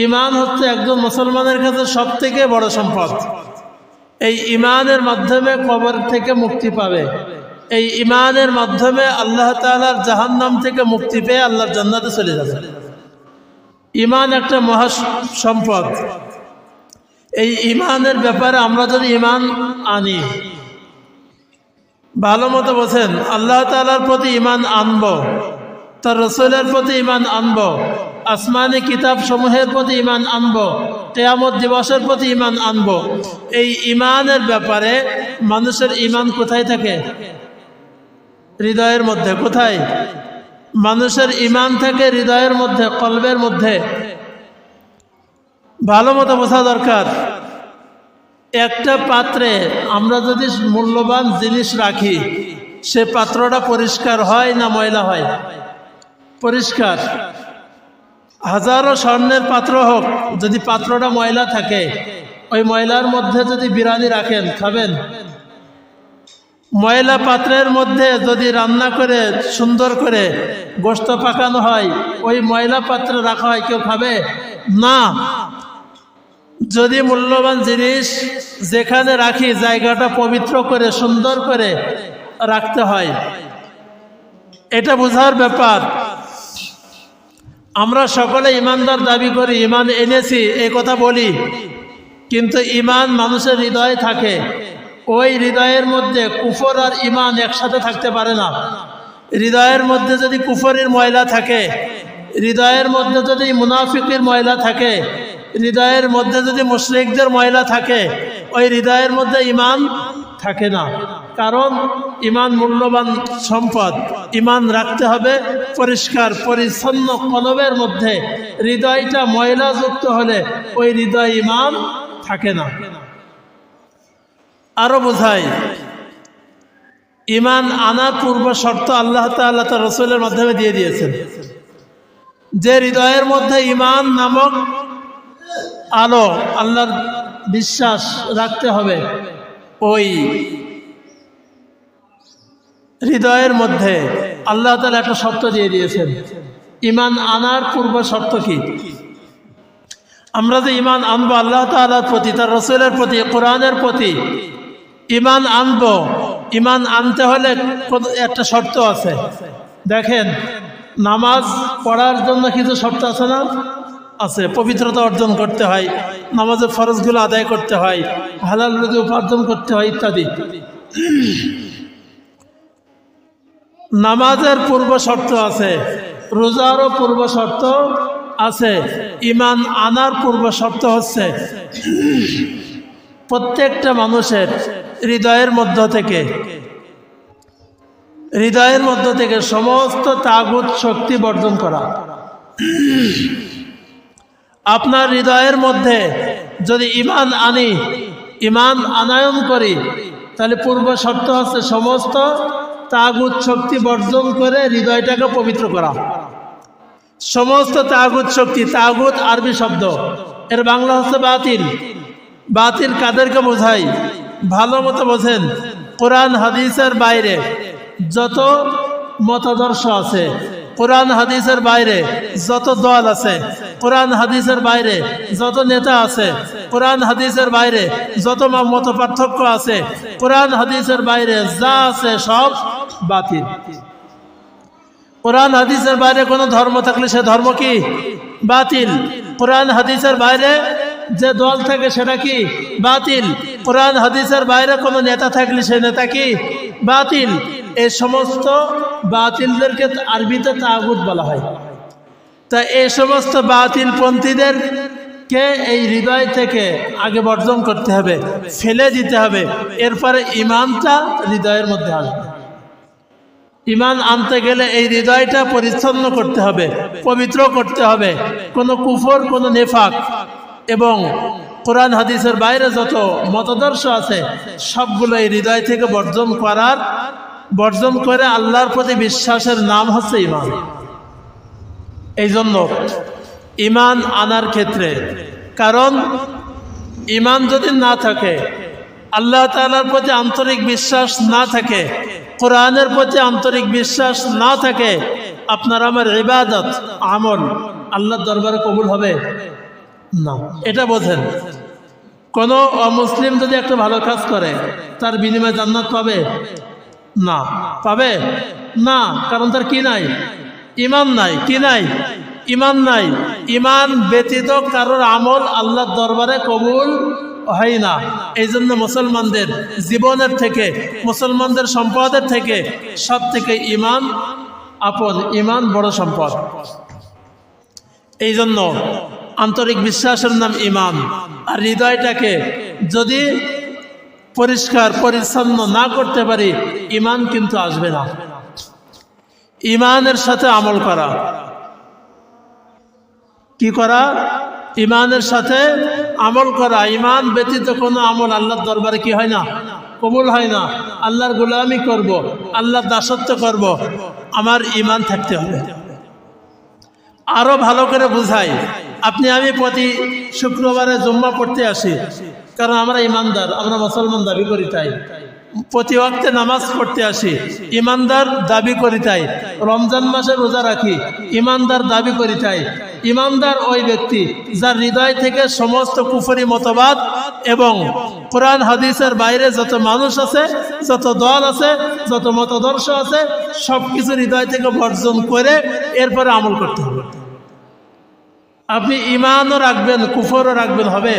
ঈমান হচ্ছে একজন মুসলমানের কাছে সবথেকে বড় সম্পদ। এই ঈমানের মাধ্যমে কবর থেকে মুক্তি পাবে, এই ঈমানের মাধ্যমে আল্লাহ তাআলার জাহান্নাম থেকে মুক্তি পেয়ে আল্লাহর জান্নাতে চলে যাবে। ঈমান একটা মহা সম্পদ। এই ঈমানের ব্যাপারে আমরা যদি ঈমান আনি, ভালো মতো বোঝেন, আল্লাহ তাআলার প্রতি ঈমান আনব, তার রাসূলের প্রতি ঈমান আনব, আসমানি কিতাব সমূহের প্রতি ঈমান আনব, কিয়ামত দিবসের প্রতি ঈমান আনব। এই ঈমানের ব্যাপারে মানুষের ঈমান কোথায় থাকে? হৃদয়ের মধ্যে। কোথায়? মানুষের ঈমান থাকে হৃদয়ের মধ্যে, কলবের মধ্যে। ভালো মতো বোঝা দরকার। একটা পাত্রে আমরা যদি মূল্যবান জিনিস রাখি, সে পাত্রটা পরিষ্কার হয় না ময়লা হয়? পরিষ্কার। হাজারো স্বর্ণের পাত্র হোক, যদি পাত্রটা ময়লা থাকে, ওই ময়লার মধ্যে যদি বিরিয়ানি রাখেন, খাবেন? ময়লা পাত্রের মধ্যে যদি রান্না করে সুন্দর করে গোশত পাকানো হয়, ওই ময়লা পাত্রে রাখা হয়, কেউ খাবে না। যদি মূল্যবান জিনিস যেখানে রাখি জায়গাটা পবিত্র করে সুন্দর করে রাখতে হয়। এটা বোঝার ব্যাপার। আমরা সকলে ইমানদার দাবি করি, ইমান এনেছি এই কথা বলি, কিন্তু ইমান মানুষের হৃদয়ে থাকে। ওই হৃদয়ের মধ্যে কুফর আর ইমান একসাথে থাকতে পারে না। হৃদয়ের মধ্যে যদি কুফরের ময়লা থাকে, হৃদয়ের মধ্যে যদি মুনাফিকের ময়লা থাকে, হৃদয়ের মধ্যে যদি মুশরিকদের ময়লা থাকে, ওই হৃদয়ের মধ্যে ইমান থাকে না। কারণ ইমান মূল্যবান সম্পদ। ইমান রাখতে হবে পরিষ্কার পরিচ্ছন্ন কলবের মধ্যে। হৃদয়টা ময়লাযুক্ত হলে ওই হৃদয় ইমান থাকে না। আরো বোঝায়, ইমান আনার পূর্ব শর্ত আল্লাহ তাআলা তার রাসূলের মাধ্যমে দিয়ে দিয়েছেন। যে হৃদয়ের মধ্যে ইমান নামক আলো, আল্লাহর বিশ্বাস রাখতে হবে, ওই হৃদয়ের মধ্যে আল্লাহ তাআলা একটা শর্ত দিয়ে দিয়েছেন। ইমান আনার পূর্ব শর্ত কি? আমরা যে ইমান আনবো আল্লাহ তাআলার প্রতি, তার রাসূলের প্রতি, কোরআনের প্রতি ইমান আনবো, ইমান আনতে হলে একটা শর্ত আছে। দেখেন, নামাজ পড়ার জন্য কিছু শর্ত আছে না? আছে। পবিত্রতা অর্জন করতে হয়, নামাজের ফরজগুলো আদায় করতে হয়, হালাল রুজি উপার্জন করতে হয় ইত্যাদি। নামাজের পূর্ব শর্ত আছে, রোজারও পূর্ব শর্ত আছে। ইমান আনার পূর্ব শর্ত হচ্ছে প্রত্যেকটা মানুষের হৃদয়ের মধ্য থেকে সমস্ত তাগুত শক্তি বর্জন করা। আপনার হৃদয়ের মধ্যে যদি ইমান আনি, ইমান আনায়ন করি, তাহলে পূর্ব শর্ত হচ্ছে সমস্ত তাগুত শক্তি বর্জন করে হৃদয়টাকে পবিত্র করা। সমস্ত তাগুত শক্তি, তাগুত আরবি শব্দ, এর বাংলা হচ্ছে বাতিল। বাতিল কাদেরকে বোঝায়? ভালো মতো বোঝেন। কোরআন হাদিসের বাইরে যত মতাদর্শ আছে, কোরআন হাদিসের বাইরে যত দল আছে, কোরআন হাদিসের বাইরে যত নেতা আছে, কোরআন হাদিসের বাইরে যত মত পার্থক্য আছে, কোরআন হাদিসের বাইরে যা আছে সব বাতিল। কোরআন হাদিসের বাইরে কোনো ধর্ম থাকলে সে ধর্ম কি? বাতিল। কোরআন হাদিসের বাইরে যে দল থাকে সেটা কি? বাতিল। কোরআন হাদিসের বাইরে কোনো নেতা থাকলে সে নেতা কি? বাতিল। এই সমস্ত বাতিলদেরকে আরবিতে তাগুত বলা হয়। তা এই সমস্ত বাতিল পন্থীদেরকে এই হৃদয় থেকে আগে বর্জন করতে হবে, ফেলে দিতে হবে। এরপরে ইমানটা হৃদয়ের মধ্যে আসবে। ইমান আনতে গেলে এই হৃদয়টা পরিচ্ছন্ন করতে হবে, পবিত্র করতে হবে। কোনো কুফর, কোনো নেফাক এবং কোরআন হাদিসের বাইরে যত মতাদর্শ আছে সবগুলো এই হৃদয় থেকে বর্জন করে আল্লাহর প্রতি বিশ্বাসের নাম হচ্ছে ইমান। এই জন্য ইমান আনার ক্ষেত্রে, কারণ ইমান যদি না থাকে, আল্লাহ তাআলার প্রতি আন্তরিক বিশ্বাস না থাকে, কোরআনের প্রতি আন্তরিক বিশ্বাস না থাকে, আপনার আমার ইবাদত আমল আল্লাহর দরবারে কবুল হবে? না, এটা বোঝেন। কোনো অমুসলিম যদি একটা ভালো কাজ করে তার বিনিময়ে জান্নাত পাবে? না। পাবে না, কারণ তার কি নাই? ঈমান নাই। কি নাই? ঈমান নাই। ঈমান ব্যতীত কারোর আমল আল্লাহর দরবারে কবুল হয় না। এই জন্য মুসলমানদের জীবনের থেকে, মুসলমানদের সম্পদের থেকে সব থেকে ঈমান আপন, ঈমান বড় সম্পদ। এই জন্য আন্তরিক বিশ্বাসের নাম ঈমান। আর হৃদয়টাকে যদি পরিষ্কার পরিচ্ছন্ন না করতে পারি, ঈমান কিন্তু আসবে না। ঈমানের সাথে আমল করা। কি করা? ঈমানের সাথে আমল করা। ঈমান ব্যতীত কোনো আমল আল্লাহর দরবারে কি হয় না? কবুল হয় না। আল্লাহর গোলামি করব, আল্লাহর দাসত্ব করব, আমার ঈমান থাকতে হবে। আরো ভালো করে বুঝাই, আপনি আমি প্রতি শুক্রবারে জুম্মা পড়তে আসি, কারণ আমরা ইমানদার, আমরা মুসলমান দাবি করি তাই। প্রতি ওয়াক্তে নামাজ পড়তে আসি, ইমানদার দাবি করি তাই। রমজান মাসে রোজা রাখি, ইমানদার দাবি করি তাই। ইমানদার ওই ব্যক্তি যার হৃদয় থেকে সমস্ত কুফরি মতবাদ এবং কোরআন হাদিসের বাইরে যত মানুষ আছে, যত দল আছে, যত মতাদর্শ আছে, সব কিছু হৃদয় থেকে বর্জন করে এরপরে আমল করতে হবে। আপনি ইমানও রাখবেন, কুফরও রাখবেন, হবে?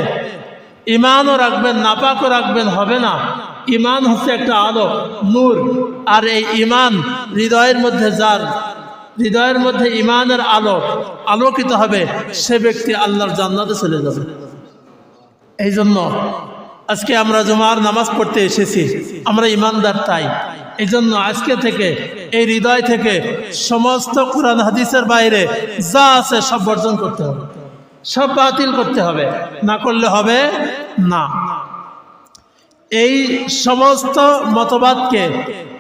ইমানও রাখবেন, নাপাকও রাখবেন, হবে না। ইমান হচ্ছে একটা আলো, নূর। আর এই ইমান হৃদয়ের মধ্যে, যার হৃদয়ের মধ্যে ইমানের আলো আলোকিত হবে, সে ব্যক্তি আল্লাহর জান্নাতে চলে যাবে। এই জন্য আজকে আমরা জুমার নামাজ পড়তে এসেছি, আমরা ইমানদার তাই। এই জন্য আজকে থেকে এই হৃদয় থেকে সমস্ত কোরআন হাদিসের বাইরে যা আছে সব বর্জন করতে হবে, সব বাতিল করতে হবে। না করলে হবে না। এই সমস্ত মতবাদকে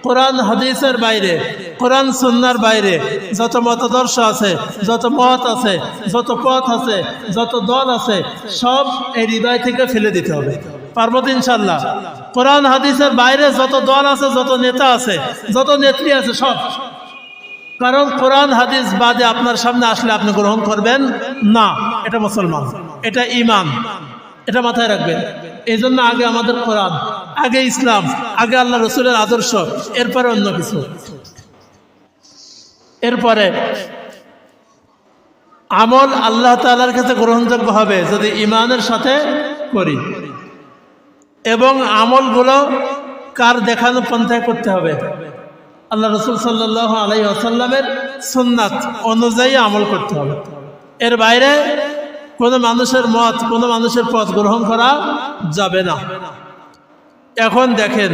কোরআন হাদিসের বাইরে, কোরআন সুন্নাহর বাইরে যত মতাদর্শ আছে, যত মত আছে, যত পথ আছে, যত দল আছে, সব এই হৃদয় থেকে ফেলে দিতে হবে। পারবো তো ইনশাল্লাহ? কোরআন হাদিসের বাইরে যত দল আছে, যত নেতা আছে, যত নেত্রী আছে, সব। কারণ কোরআন হাদিস বাদে আপনার সামনে আসলে আপনি গ্রহণ করবেন না। এটা মুসলমান, এটা ঈমান, এটা মাথায় রাখবেন। এই জন্য আগে আমাদের কোরআন, আগে ইসলাম, আগে আল্লাহ রসুলের আদর্শ, এরপরে অন্য কিছু। এরপরে আমল আল্লাহ তাআলার কাছে গ্রহণযোগ্য হবে যদি ঈমানের সাথে করি। এবং আমলগুলো কার দেখানো পন্থায় করতে হবে? আল্লাহ রসুল সাল্লাল্লাহু আলাইহি ওয়াসাল্লামের সুন্নাত অনুযায়ী আমল করতে হবে। এর বাইরে কোনো মানুষের মত, কোনো মানুষের পথ গ্রহণ করা যাবে না। এখন দেখেন,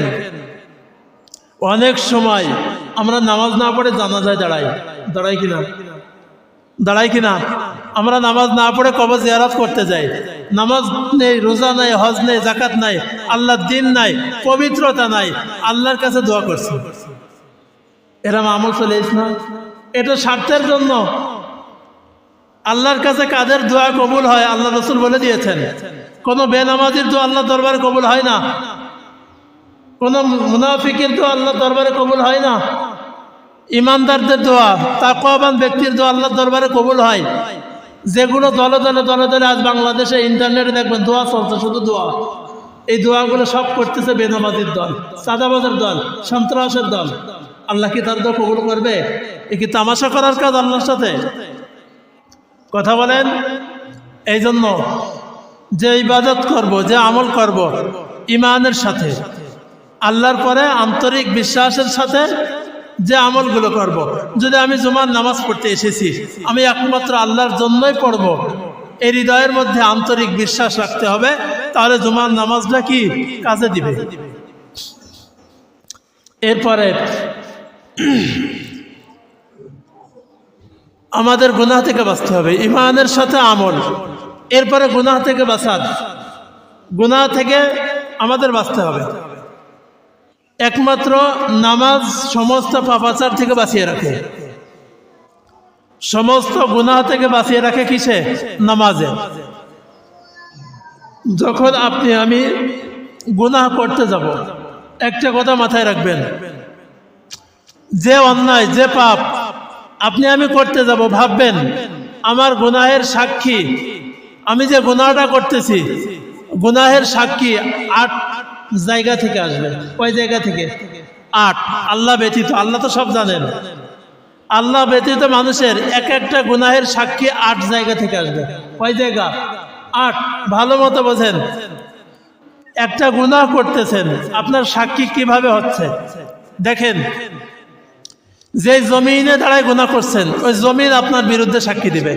অনেক সময় আমরা নামাজ না পড়ে জানাজায় দাঁড়াই কিনা? দাঁড়াই কিনা? আমরা নামাজ না পড়ে কবর জিয়ারত করতে যাই। নামাজ নেই, রোজা নাই, হজ নেই, যাকাত নাই, আল্লাহর দিন নাই, পবিত্রতা নাই, আল্লাহর কাছে দোয়া করছি। এরম আমল চলে না? এটা স্বার্থের জন্য। আল্লাহর কাছে কাদের দোয়া কবুল হয় আল্লাহ রসুল বলে দিয়েছেন। কোনো বেনামাজির দোয়া আল্লাহ দরবারে কবুল হয় না, কোনো মুনাফিকের দোয়া আল্লাহ দরবারে কবুল হয় না। ইমানদারদের দোয়া, তাকওয়াবান ব্যক্তির দোয়া আল্লাহ দরবারে কবুল হয়। যেগুলো দলে দলে দলে দলে আজ বাংলাদেশে ইন্টারনেটে দেখবেন দোয়া চলছে, শুধু দোয়া। এই দোয়াগুলো সব করতেছে বেনামাজির দল, চাঁদাবাজের দল, সন্ত্রাসের দল। আল্লাহ কি তার দোয়া কবুল করবে? এ কি তামাশা করার কাজ আল্লাহর সাথে? কথা বলেন। এই জন্য যে ইবাদত করব, যে আমল করব, ইমানের সাথে, আল্লাহর পরে আন্তরিক বিশ্বাসের সাথে যে আমলগুলো করব। যদি আমি জুমার নামাজ পড়তে এসেছি, আমি একমাত্র আল্লাহর জন্যই পড়ব, এই হৃদয়ের মধ্যে আন্তরিক বিশ্বাস রাখতে হবে, তাহলে জুমার নামাজটা কি কাজে দিবে। এরপরে আমাদের গুনাহ থেকে বাঁচতে হবে, ইমানের সাথে আমল। এরপরে গুনাহ থেকে বাঁচার, গুনাহ থেকে আমাদের বাঁচতে হবে। একমাত্র নামাজ সমস্ত পাপাচার থেকে বাঁচিয়ে রাখে, সমস্ত গুনাহ থেকে বাঁচিয়ে রাখে। কিসে? নামাজে। যখন আপনি আমি গুনাহ করতে যাব, একটা কথা মাথায় রাখবেন, যে অন্যায়, যে পাপ আপনি আমি করতে যাব, ভাববেন আমার গুনাহের সাক্ষী আমি যে গুনাহটা করতেছি, গুনাহের সাক্ষী 8 জায়গা থেকে আসবে। কয় জায়গা থেকে? 8। আল্লাহ ব্যতীত, আল্লাহ তো সব জানেন, আল্লাহ ব্যতীত মানুষের এক একটা গুনাহের সাক্ষী 8 জায়গা থেকে আসবে। কয় জায়গা? 8। ভালো মতো বোঝেন। একটা গুনাহ করতেছেন, আপনার সাক্ষী কিভাবে হচ্ছে দেখেন। যে জমিনে দাঁড়ায় গুনাহ করছেন, ওই জমিন আপনার বিরুদ্ধে সাক্ষী দিবে।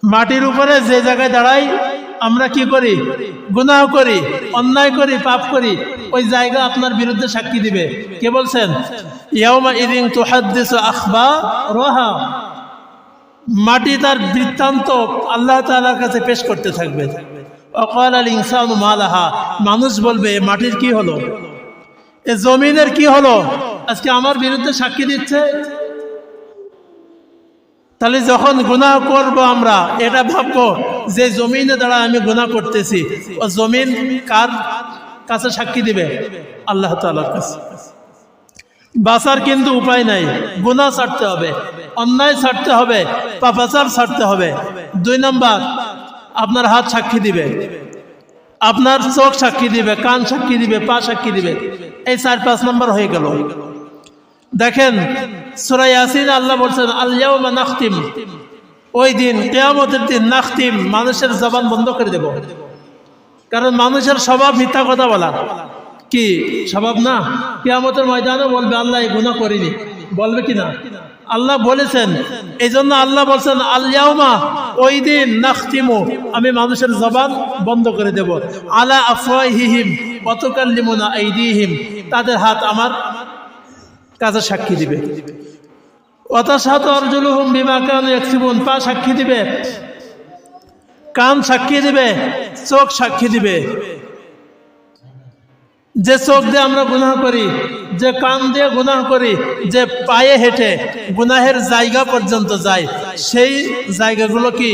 মাটির উপরে যে জায়গায় দাঁড়াই আমরা কি করি? গুনাহ করি, অন্যায় করি, পাপ করি, ওই জায়গা আপনার বিরুদ্ধে সাক্ষী দিবে। কে বলছেন? ইয়াউমা ইদিন তুহাদ্দিসু আখবারাহা। মাটি তার বৃত্তান্ত আল্লাহ তাআলার কাছে পেশ করতে থাকবে। ওয়াকাল আল ইনসানু মা লাহা। মানুষ বলবে মাটির কি হলো, এ জমিনের কি হলো, আজকে আমার বিরুদ্ধে সাক্ষী দিচ্ছে। তাহলে যখন গুনাহ করব আমরা এটা ভাববো যে জমিনে দ্বারা আমি গুনাহ করতেছি, ও জমিন কার কাছে সাক্ষী দিবে? আল্লাহ তাআলার কাছে। বাঁচার কিন্তু উপায় নাই, গুনাহ ছাড়তে হবে, অন্যায় ছাড়তে হবে, পাপাচার ছাড়তে হবে। 2 নাম্বার, আপনার হাত সাক্ষী দিবে, আপনার চোখ সাক্ষী দিবে, কান সাক্ষী দিবে, পা সাক্ষী দিবে। এই 4-5 নাম্বার হয়ে গেল। দেখেন সূরা ইয়াসিন আল্লাহ বলছেন আল ইয়াউমা নাখতিম, ওই দিন কিয়ামতের দিন, নাখতিম মানুষের জবান বন্ধ করে দেব। কারণ মানুষের স্বভাব মিথ্যা কথা বলা। কি স্বভাব না? কিয়ামতের ময়দানে বলবে আল্লাহ এই গুনাহ করিনি, বলবে কি না? আল্লাহ বলেছেন, এই জন্য আল্লাহ বলছেন আল ইয়াউমা, ওই দিন, নাখতিমু আমি মানুষের জবান বন্ধ করে দেব, আলা আফওয়াহিহিম ওয়া তুকাল্লিমুনা আইদিহিম তাদের হাত আমার কাছে সাক্ষী দিবে। ওয়া তাশহাদু আরজুলুহুম বিমা কানু ইয়াকসিবুন পা সাক্ষী দিবে, কান সাক্ষী দিবে, চোখ সাক্ষী দিবে। যে চোখ দিয়ে আমরা গুনাহ করি, যে কান দিয়ে গুনাহ করি, যে পায়ে হেঁটে গুনাহের জায়গা পর্যন্ত যায়, সেই জায়গাগুলো কি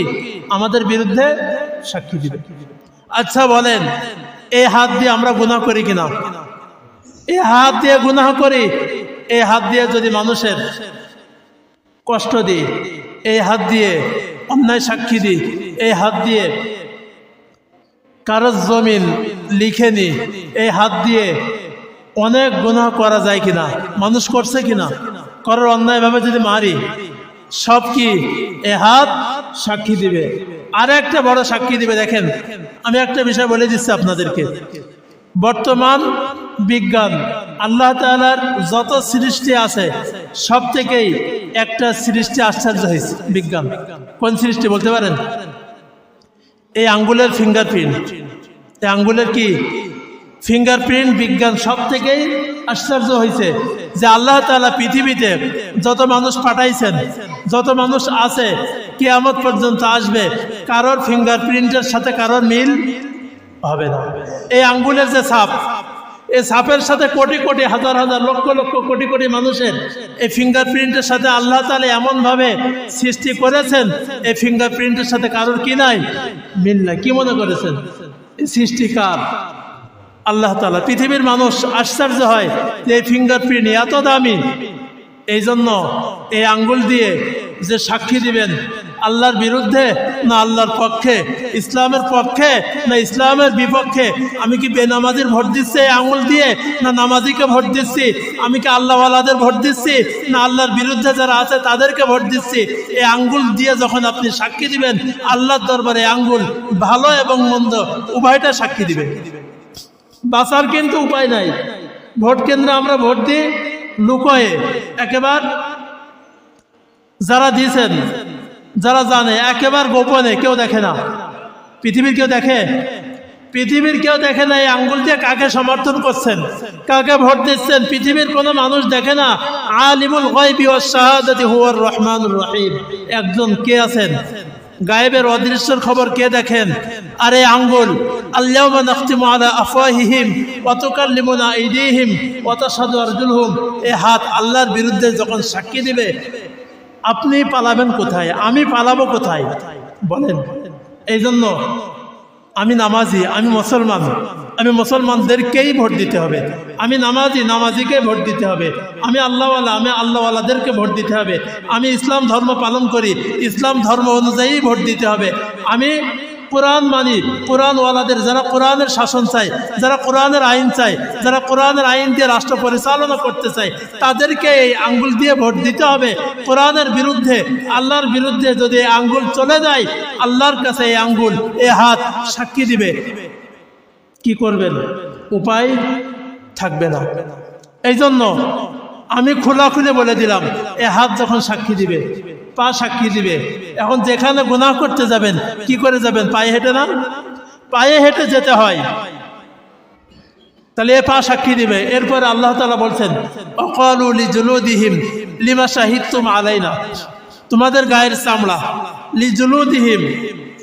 আমাদের বিরুদ্ধে সাক্ষী দিবে। আচ্ছা বলেন, এই হাত দিয়ে আমরা গুনাহ করি কিনা? এই হাত দিয়ে গুনাহ করি, এই হাত দিয়ে যদি মানুষের কষ্ট দিই, এই হাত দিয়ে অন্যায় সাক্ষী দিই, এই হাত দিয়ে কারো জমিন লিখে নি, এই হাত দিয়ে অনেক গুনাহ করা যায় কিনা? মানুষ করছে কিনা? করার অন্যায়ভাবে যদি মারি, সব কি এ হাত সাক্ষী দিবে। আর একটা বড় সাক্ষী দিবে। দেখেন আমি একটা বিষয় বলে দিচ্ছি আপনাদেরকে। বর্তমান বিজ্ঞান, আল্লাহ তাআলার যত সৃষ্টি আছে সব থেকেই একটা সৃষ্টি আশ্চর্য হয়েছে বিজ্ঞান। কোন সৃষ্টি বলতে পারেন? এই আঙ্গুলের ফিঙ্গারপ্রিন্ট। এই আঙ্গুলের কি ফিঙ্গারপ্রিন্ট বিজ্ঞান সব থেকেই আশ্চর্য হয়েছে যে আল্লাহ তাআলা পৃথিবীতে যত মানুষ পাঠাইছেন, যত মানুষ আছে, কিয়ামত পর্যন্ত আসবে, কারোর ফিঙ্গারপ্রিন্টের সাথে কারোর মিল হবে না। এই আঙ্গুলের যে ছাপ, এই ছাপের সাথে কোটি কোটি, হাজার হাজার, লক্ষ লক্ষ, কোটি কোটি মানুষের এই ফিঙ্গারপ্রিন্টের সাথে আল্লাহ তাআলা এমনভাবে সৃষ্টি করেছেন, এই ফিঙ্গারপ্রিন্টের সাথে কারোর কি নাই? মিল নাই। কি মনে করেছেন এই সৃষ্টিকার? আল্লাহ তাআলা। পৃথিবীর মানুষ আশ্চর্য হয় যে এই ফিঙ্গারপ্রিন্ট এত দামি। এই জন্য এই আঙ্গুল দিয়ে যে সাক্ষী দিবেন, আল্লাহর বিরুদ্ধে না আল্লাহর পক্ষে, ইসলামের পক্ষে না ইসলামের বিপক্ষে, আমি কি বেনামাজির ভোট দিচ্ছি এই আঙ্গুল দিয়ে, না নামাজিকে ভোট দিচ্ছি, আমি কি আল্লাহওয়ালাদের ভোট দিচ্ছি, না আল্লাহর বিরুদ্ধে যারা আছে তাদেরকে ভোট দিচ্ছি, এই আঙ্গুল দিয়ে যখন আপনি সাক্ষী দিবেন আল্লাহর দরবারে, আঙ্গুল ভালো এবং মন্দ উভয়টা সাক্ষী দিবে। বাঁচার কিন্তু উপায় নাই। ভোট কেন্দ্রে আমরা ভোট দিই লুকোয়ে, একেবারে যারা দিয়েছেন, যারা জানে, একেবারে গোপনে, কেউ দেখে না। পৃথিবীর কেউ দেখে? পৃথিবীর কেউ দেখে না এই আঙ্গুল দিয়ে কাকে সমর্থন করছেন, কাকে ভোট দিচ্ছেন, পৃথিবীর কোনো মানুষ দেখে না। আলিমুল গায়বি ওয়াস শাহাদাতি হুয়ার রহমানুর রহিম। একজন কে আছেন, গায়েবের অদৃশ্যের খবর কে দেখেন? আর এই আঙ্গুল, আল-ইয়াউমা নাখতিমু আলা আফওয়াহিহিম ওয়া তুকাল্লিমুনা আইদিহিম ওয়া তাশহাদু আরজুলুহুম, এই হাত আল্লাহর বিরুদ্ধে যখন সাক্ষী দিবে, আপনি পালাবেন কোথায়? আমি পালাবো কোথায়? বলেন। এই জন্য আমি নামাজি, আমি মুসলমান, আমি মুসলমানদেরকেই ভোট দিতে হবে। আমি নামাজি, নামাজিকে ভোট দিতে হবে। আমি আল্লাহওয়ালা, আমি আল্লাহওয়ালাদেরকে ভোট দিতে হবে। আমি ইসলাম ধর্ম পালন করি, ইসলাম ধর্ম অনুযায়ী ভোট দিতে হবে। আমি কোরআন মানি, কোরআনওয়ালাদের, যারা কোরআনের শাসন চায়, যারা কোরআনের আইন চায়, যারা কোরআনের আইন দিয়ে রাষ্ট্র পরিচালনা করতে চায়, তাদেরকে এই আঙ্গুল দিয়ে ভোট দিতে হবে। কোরআনের বিরুদ্ধে, আল্লাহর বিরুদ্ধে যদি এই আঙ্গুল চলে যায়, আল্লাহর কাছে এই আঙ্গুল, এই হাত সাক্ষী দিবে। কি করবেন? উপায় থাকবে না। এই জন্য আমি খোলাখুলি বলে দিলাম, এ হাত যখন সাক্ষী দিবে, পা সাক্ষী দিবে। এখন যেখানে গুনাহ করতে যাবেন, কি করে যাবেন? পায়ে হেঁটে না? পায়ে হেঁটে যেতে হয়। তাহলে এ পা সাক্ষী দিবে। এরপরে আল্লাহ তাআলা বলছেন, ওয়াকালু লিজুলুদিহিম লিমা শাহিদতুম আলাইনা, তোমাদের গায়ের চামড়া, লিজুলুদিহিম,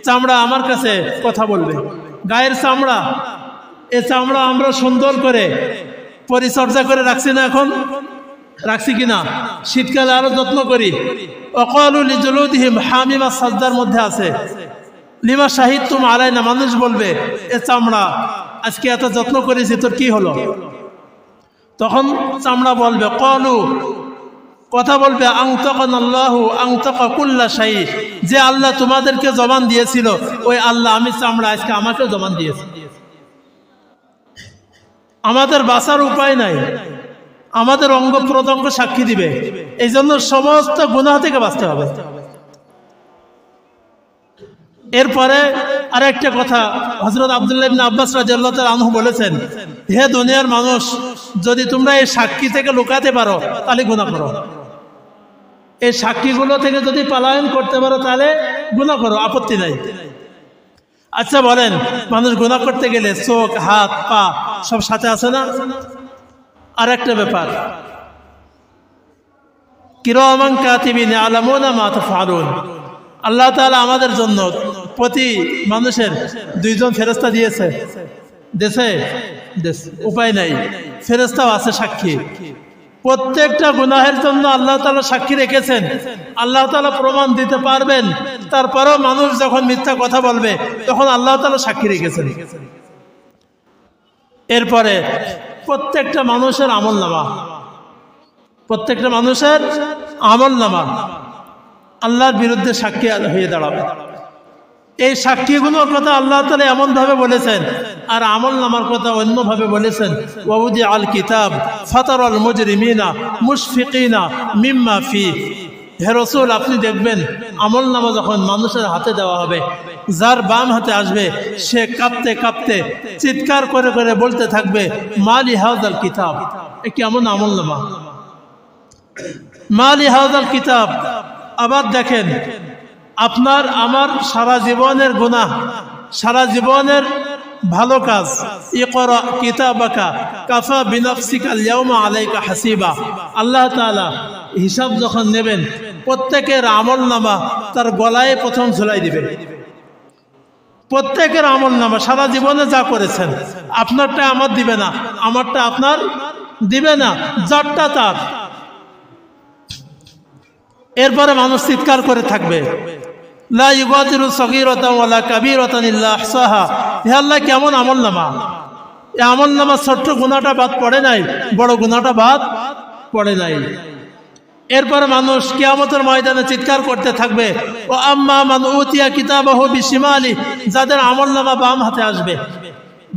চামড়া আমার কাছে কথা বলবে। গায়ের চামড়া, এ চামড়া আমরা সুন্দর করে পরিচর্যা করে রাখছি না? এখন রাখছি কিনা? শীতকালে আরো যত্ন করি। ওয়াকালু লিজুলুদিহিম, হামিমা সাজদার মধ্যে আছে, লিমা শাহিদতুম আলাইনা, মানুষ বলবে এ চামড়া আজকে এত যত্ন করেছি, তোর কি হলো? তখন চামড়া বলবে, ক্বালু, কথা বলবে, আনতাকানাল্লাহু আনতাকা কুল্লা শাই, যে আল্লাহ তোমাদেরকে জবান দিয়েছিল, ওই আল্লাহ, আমি চামড়া, আজকে আমাকে জবান দিয়েছে। আমাদের বাঁচার উপায় নাই, আমাদের অঙ্গ প্রত্যঙ্গ সাক্ষী দিবে। এই জন্য সমস্ত গুনাহ থেকে বাঁচতে হবে। এরপরে আরেকটা কথা হযরত আব্দুল্লাহ ইবনে আব্বাস রাদিয়াল্লাহু তাআলা আনহু বলেছেন, হে দুনিয়ার মানুষ, যদি তোমরা এই সাক্ষী থেকে লুকাতে পারো তাহলে গুনাহ করো। এই সাক্ষীগুলো থেকে যদি পলায়ন করতে পারো তাহলে গুনাহ করো, আপত্তি নাই। আচ্ছা বলেন, মানুষ গুনাহ করতে গেলে চোখ, হাত, পা সব সাথে আছে না? আর একটা ব্যাপার, কিরামান কাতিবিন ইয়ালামুনা মা তাফআলুন, আল্লাহ তাআলা আমাদের জন্য প্রতি মানুষের দুইজন ফেরেশতা দিয়েছে। দেশে উপায় নাই, ফেরেশতাও আছে সাক্ষী। প্রত্যেকটা গুনাহের জন্য আল্লাহ তাআলা সাক্ষী রেখেছেন। আল্লাহ তাআলা প্রমাণ দিতে পারবেন, তারপরেও মানুষ যখন মিথ্যা কথা বলবে তখন আল্লাহ তাআলা সাক্ষী রেখেছেন। এরপরে প্রত্যেকটা মানুষের আমলনামা, প্রত্যেকটা মানুষের আমলনামা আল্লাহর বিরুদ্ধে সাক্ষী হয়ে দাঁড়াবে। এই সাক্ষীগুলোর কথা আল্লাহ তাআলা এমনভাবে বলেছেন, আর আমলনামার কথা অন্যভাবে বলেছেন। ওয়াউদি আল কিতাব ফাতারাল মুজরিমিনা মুশফিকিনা মিম্মা ফি, হে রাসূল, আপনি দেখবেন আমলনামা যখন মানুষের হাতে দেওয়া হবে, যার বাম হাতে আসবে সে কাঁপতে কাঁপতে চিৎকার করে করে বলতে থাকবে, মালি হাযাল কিতাব, এ কেমন আমলনামা, মালি হাযাল কিতাব। আবার দেখেন, আপনার আমার সারা জীবনের গুনাহ, সারা জীবনের ভালো কাজ, ইকরা কিতাবাকা কাফা বিনাফসিকাল ইয়াউমা আলাইকা হাসিবা, আল্লাহ তাআলা হিসাব যখন নেবেন প্রত্যেকের আমলনামা তার গলায় প্রথম ঝুলাই দিবে। প্রত্যেকের আমলনামা সারা জীবনে যা করেছেন, আপনারটা আমার দিবে না, আমারটা আপনার দিবে না, যারটা তার। এরপরে মানুষ চিৎকার করে থাকবে, লা ইউগাদিরু সগীরাতান ওয়ালা কাবীরাতান ইল্লা আহসাহা, হে আল্লাহ, কেমন আমলনামা, এই আমলনামা ছোট্ট গুনাহটা বাদ পড়ে নাই, বড় গুনাহটা বাদ পড়ে নাই। এরপরে মানুষ কিয়ামতের ময়দানে চিৎকার করতে থাকবে, ও আম্মা মান উতিয়া কিতাবাহু বিশিমালি, যাদের আমলনামা বাম হাতে আসবে।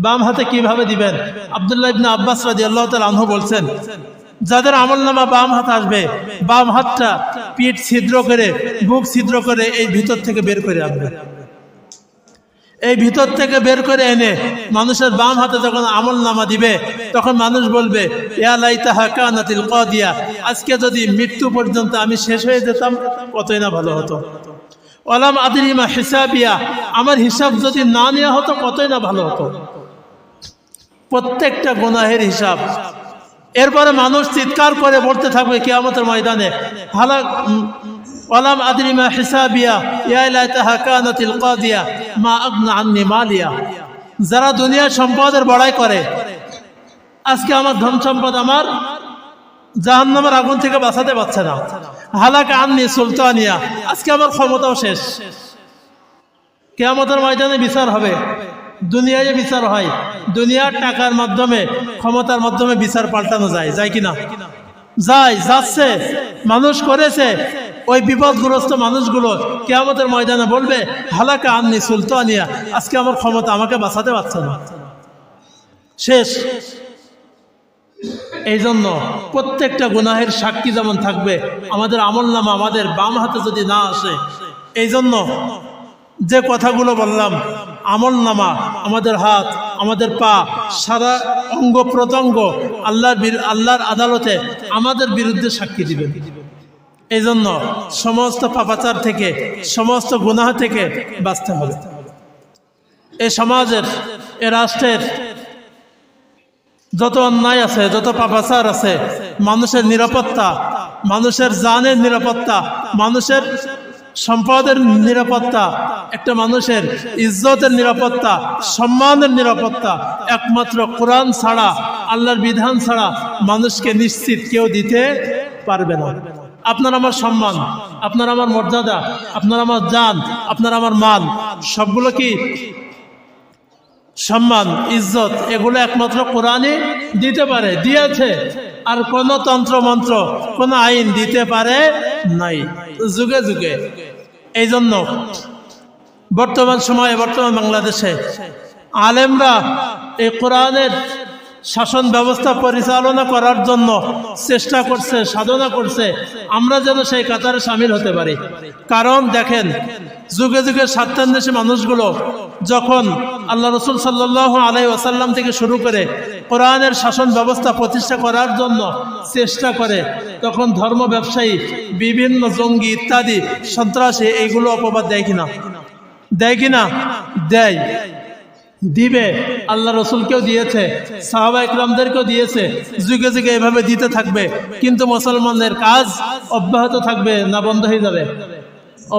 বাম হাতে কিভাবে দিবেন? আব্দুল্লাহ ইবনে আব্বাস রাদিয়াল্লাহু তাআলা আনহু বলছেন, যাদের আমলনামা বাম হাত আসবে, বাম হাতটা পিঠ ছিদ্র করে, বুক ছিদ্র করে এই ভিতর থেকে বের করে আনবে। এই ভিতর থেকে বের করে এনে মানুষের বাম হাতে যখন আমলনামা দিবে, তখন মানুষ বলবে, ইয়া লাইতাহা কানাতিল কাদিয়া, আজকে যদি মৃত্যু পর্যন্ত আমি শেষ হয়ে যেতাম কতই না ভালো হতো। ওয়ালাম আদরি মা হিসাবিয়া, আমার হিসাব যদি না নেওয়া হতো কতই না ভালো হতো। প্রত্যেকটা গুনাহের হিসাব। এরপরে মানুষ চিৎকার করে বলতে থাকবে কিয়ামতের ময়দানে, হালাক ওয়ালাম আদরি মা হিসাবিয়া ইয়া লাইতাহা কানাতিল কাদিয়া মা আগনা আন্নি মালিয়া, যারা দুনিয়ার সম্পদের বড়াই করে, আজকে আমার ধন সম্পদ আমার জাহান্নামের আগুন থেকে বাঁচাতে পারছে না। হালাক আন্নি সুলতানিয়া, আজকে আমার ক্ষমতাও শেষ। কিয়ামতের ময়দানে বিচার হবে, দুনিয়ায় বিচার হয়, দুনিয়ার টাকার মাধ্যমে, ক্ষমতার মাধ্যমে বিচার পাল্টানো যায়, যায় কিনা? যায়, যাচ্ছে, মানুষ করেছে। ওই বিপদগ্রস্ত মানুষগুলো কিয়ামতের ময়দানে বলবে, হালাকা আননি সুলতানিয়া, আজকে আমার ক্ষমতা আমাকে বাঁচাতে পারছে না, শেষ। এই জন্য প্রত্যেকটা গুনাহের সাক্ষী যেমন থাকবে, আমাদের আমলনামা আমাদের বাম হাতে যদি না আসে, এই জন্য যে কথাগুলো বললাম, আমলনামা, আমাদের হাত, আমাদের পা, সারা অঙ্গ প্রত্যঙ্গ আল্লাহর আদালতে আমাদের বিরুদ্ধে সাক্ষী দিবে। এই জন্য সমস্ত পাপাচার থেকে, সমস্ত গুনাহ থেকে বাঁচতে হবে। এই সমাজের, এ রাষ্ট্রের যত অন্যায় আছে, যত পাপাচার আছে, মানুষের নিরাপত্তা, মানুষের জানের নিরাপত্তা, মানুষের সম্পদের নিরাপত্তা, একটা মানুষের ইজ্জতের নিরাপত্তা, সম্মানের নিরাপত্তা একমাত্র কোরআন ছাড়া, আল্লাহর বিধান ছাড়া মানুষকে নিশ্চিত কেউ দিতে পারবে না। আপনার আমার সম্মান, আপনার আমার মর্যাদা, আপনার আমার জান, আপনার আমার মান, সবগুলো কি সম্মান, ইজ্জত, এগুলো একমাত্র কোরআনই দিতে পারে, দিয়েছে। আর কোন তন্ত্র মন্ত্র, কোন আইন দিতে পারে নাই, যুগে যুগে। এই জন্য বর্তমান সময়ে, বর্তমান বাংলাদেশে আলেমরা এই কোরআনের শাসন ব্যবস্থা পরিচালনা করার জন্য চেষ্টা করছে, সাধনা করছে। আমরা যেন সেই কাতারে সামিল হতে পারি। কারণ দেখেন, যুগে যুগে স্বার্থান্বেষী মানুষগুলো যখন আল্লাহ রসুল সাল্লাল্লাহু আলাইহি ওয়াসাল্লাম থেকে শুরু করে কোরআনের শাসন ব্যবস্থা প্রতিষ্ঠা করার জন্য চেষ্টা করে, তখন ধর্ম ব্যবসায়ী, বিভিন্ন জঙ্গি ইত্যাদি সন্ত্রাসী এইগুলো অপবাদ দেয় কিনা? দেয় কিনা? দেয়, দিবে। আল্লাহ রসুলকেও দিয়েছে, সাহাবা ইকরামদেরকেও দিয়েছে, যুগে যুগে এভাবে দিতে থাকবে। কিন্তু মুসলমানদের কাজ অব্যাহত থাকবে না বন্ধ হয়ে যাবে?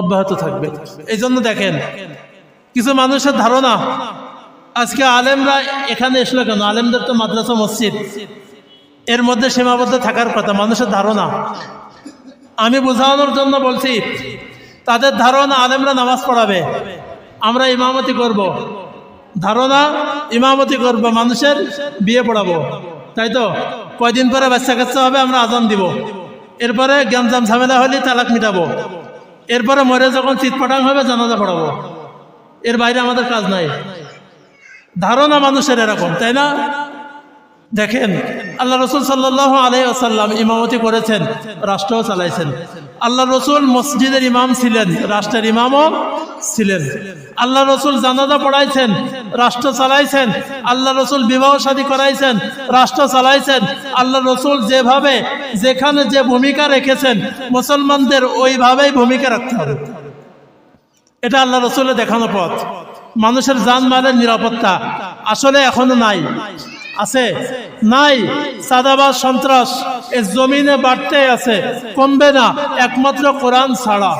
অব্যাহত থাকবে। এই জন্য দেখেন, কিছু মানুষের ধারণা, আজকে আলেমরা এখানে এসলো কেন? আলেমদের তো মাদ্রাসা, মসজিদ, এর মধ্যে সীমাবদ্ধ থাকার কথা। মানুষের ধারণা, আমি বোঝানোর জন্য বলছি, তাদের ধারণা আলেমরা নামাজ পড়াবে, আমরা ইমামতি করব, ধারণা ইমামতি করব, মানুষের বিয়ে পড়াবো, তাই তো? কয়দিন পরে বাচ্চা কাচ্চা হবে, আমরা আজান দিব, এরপরে গ্যাঞ্জাম ঝামেলা হলে তালাক মিটাবো, এরপরে মরে যখন চিৎপটাং হবে জানাজা পড়াবো। এর বাইরে আমাদের কাজ নাই। ধারণা মানুষের এরকম, তাই না? দেখেন, আল্লাহ রসুল সাল্লাল্লাহু আলাইহি ওয়াসাল্লাম ইমামতি করেছেন, রাষ্ট্রও চালাইছেন। আল্লাহ রসুল মসজিদের ইমাম ছিলেন, রাষ্ট্রের ইমামও ছিলেন। আল্লাহ রসুল জানাজা পড়াইছেন, রাষ্ট্র চালাইছেন। আল্লাহ রসুল বিবাহ শাদী করাইছেন, রাষ্ট্র চালাইছেন। আল্লাহ রসুল যেভাবে, যেখানে যে ভূমিকা রেখেছেন, মুসলমানদের ওইভাবেই ভূমিকা রাখতে হবে। এটা আল্লাহ রসুলের দেখানো পথ। মানুষের জানমালের নিরাপত্তা আসলে এখনো নাই, আছে? নাই। সাদাবাদ, সন্ত্রাস এই জমিনে বাড়তে আছে, কমবে না, একমাত্র কোরআন ছাড়া।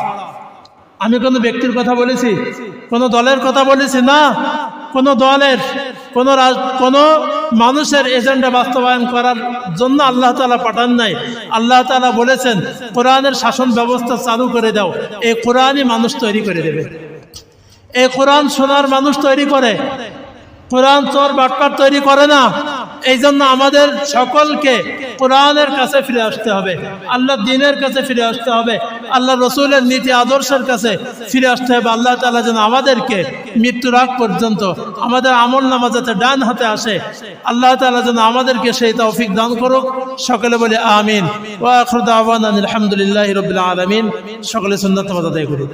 আমি কোনো ব্যক্তির কথা বলেছি? কোনো দলের কথা বলেছি? না। কোনো দলের, কোনো মানুষের এজেন্ডা বাস্তবায়ন করার জন্য আল্লাহ তাআলা পাঠান নাই। আল্লাহ তাআলা বলেছেন, কোরআনের শাসন ব্যবস্থা চালু করে দাও। এই কোরআনই মানুষ তৈরি করে দেবে। এই কোরআন শোনার মানুষ তৈরি করে, কোরআন চোর বাটপার তৈরি করে না। এই জন্য আমাদের সকলকে কোরআনের কাছে ফিরে আসতে হবে, আল্লাহর দ্বীনের কাছে ফিরে আসতে হবে, আল্লাহ রসুলের নীতি আদর্শের কাছে ফিরে আসতে হবে। আল্লাহ তাআলা যেন আমাদেরকে মৃত্যুর আগ পর্যন্ত আমাদের আমল নামা যাতে ডান হাতে আসে, আল্লাহ তাআলা যেন আমাদেরকে সেই তৌফিক দান করুক। সকলে বলে আমিন। ওয়া আখিরু দাওয়ানা আলহামদুলিল্লাহি রাব্বিল আলামিন। সকলে সুন্নাত আদায় করুন।